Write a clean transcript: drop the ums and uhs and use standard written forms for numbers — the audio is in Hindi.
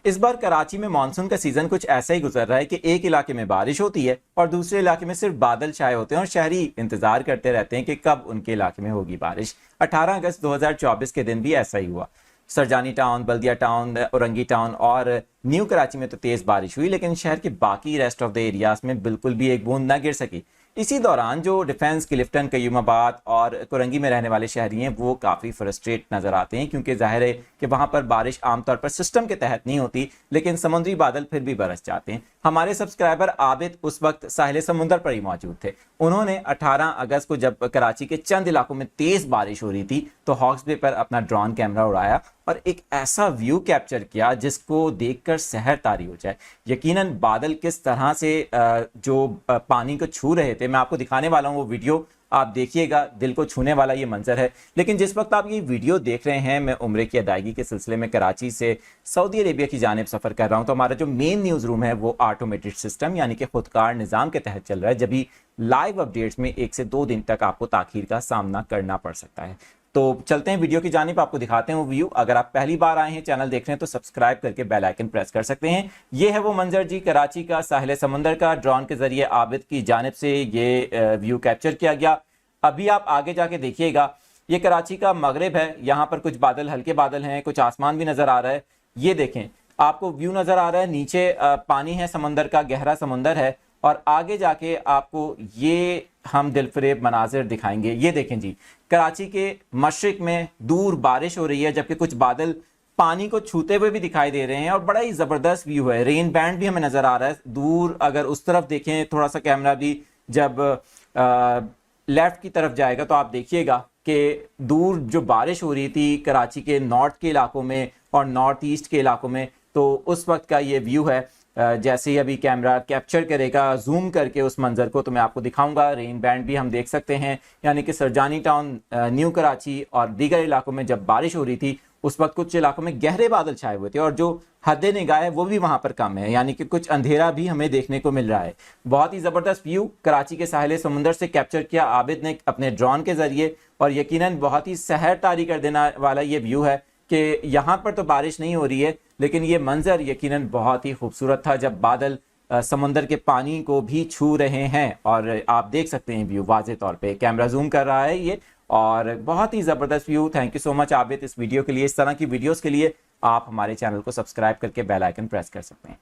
इस बार कराची में मानसून का सीजन कुछ ऐसा ही गुजर रहा है कि एक इलाके में बारिश होती है और दूसरे इलाके में सिर्फ बादल छाए होते हैं और शहरी इंतजार करते रहते हैं कि कब उनके इलाके में होगी बारिश। 18 अगस्त 2024 के दिन भी ऐसा ही हुआ। सरजानी टाउन, बल्दिया टाउन, औरंगी टाउन और न्यू कराची में तो तेज बारिश हुई, लेकिन शहर के बाकी रेस्ट ऑफ द एरियाज में बिल्कुल भी एक बूंद न गिर सकी। इसी दौरान जो डिफेंस, क्लिफ्टन, कयूमाबाद और कुरंगी में रहने वाले शहरी हैं वो काफ़ी फ्रस्ट्रेट नज़र आते हैं, क्योंकि जाहिर है कि वहाँ पर बारिश आमतौर पर सिस्टम के तहत नहीं होती, लेकिन समुद्री बादल फिर भी बरस जाते हैं। हमारे सब्सक्राइबर आबिद उस वक्त साहिल समुंदर पर ही मौजूद थे। उन्होंने 18 अगस्त को जब कराची के चंद इलाकों में तेज़ बारिश हो रही थी तो हॉक्स बे पर अपना ड्रोन कैमरा उड़ाया और एक ऐसा व्यू कैप्चर किया जिसको देखकर सहर तारी हो जाए। यकीनन बादल किस तरह से जो पानी को छू रहे थे, मैं आपको दिखाने वाला हूँ वो वीडियो, आप देखिएगा, दिल को छूने वाला ये मंजर है। लेकिन जिस वक्त आप ये वीडियो देख रहे हैं, मैं उम्रे की अदायगी के सिलसिले में कराची से सऊदी अरेबिया की जानिब सफ़र कर रहा हूँ, तो हमारा जो मेन न्यूज़ रूम है वो ऑटोमेटेड सिस्टम यानी कि खुदकार निज़ाम के तहत चल रहा है, जब भी लाइव अपडेट्स में 1 से 2 दिन तक आपको ताखीर का सामना करना पड़ सकता है। तो चलते हैं वीडियो की जानिब, आपको दिखाते हैं वो व्यू। अगर आप पहली बार आए हैं, चैनल देख रहे हैं, तो सब्सक्राइब करके बेल आइकन प्रेस कर सकते हैं। ये है वो मंजर जी, कराची का, साहिल समंदर का। ड्रोन के जरिए आबिद की जानिब से ये व्यू कैप्चर किया गया। अभी आप आगे जाके देखिएगा, ये कराची का मगरिब है, यहाँ पर कुछ बादल, हल्के बादल हैं, कुछ आसमान भी नजर आ रहा है। ये देखें, आपको व्यू नजर आ रहा है, नीचे पानी है समंदर का, गहरा समंदर है, और आगे जाके आपको ये हम दिलफरेब मनाजिर दिखाएंगे। ये देखें जी, कराची के मशरिक में दूर बारिश हो रही है, जबकि कुछ बादल पानी को छूते हुए भी दिखाई दे रहे हैं और बड़ा ही ज़बरदस्त व्यू है। रेन बैंड भी हमें नज़र आ रहा है दूर। अगर उस तरफ देखें थोड़ा सा कैमरा भी, जब लेफ्ट की तरफ जाएगा तो आप देखिएगा कि दूर जो बारिश हो रही थी कराची के नॉर्थ के इलाकों में और नॉर्थ ईस्ट के इलाकों में, तो उस वक्त का ये व्यू है। जैसे ही अभी कैमरा कैप्चर करेगा जूम करके उस मंजर को, तो मैं आपको दिखाऊंगा। रेन बैंड भी हम देख सकते हैं, यानी कि सरजानी टाउन, न्यू कराची और दीगर इलाकों में जब बारिश हो रही थी उस वक्त कुछ इलाकों में गहरे बादल छाए हुए थे और जो हद निगाह है वो भी वहां पर कम है, यानी कि कुछ अंधेरा भी हमें देखने को मिल रहा है। बहुत ही ज़बरदस्त व्यू कराची के साहिल समुंदर से कैप्चर किया आबिद ने अपने ड्रोन के जरिए, और यकीनन बहुत ही सहर तारी कर देने वाला ये व्यू है कि यहाँ पर तो बारिश नहीं हो रही है, लेकिन ये मंजर यकीनन बहुत ही खूबसूरत था जब बादल समंदर के पानी को भी छू रहे हैं। और आप देख सकते हैं व्यू वाज़े तौर पे, कैमरा जूम कर रहा है ये, और बहुत ही ज़बरदस्त view. Thank you so much Abid इस वीडियो के लिए। इस तरह की वीडियोस के लिए आप हमारे चैनल को सब्सक्राइब करके बेल आइकन प्रेस कर सकते हैं।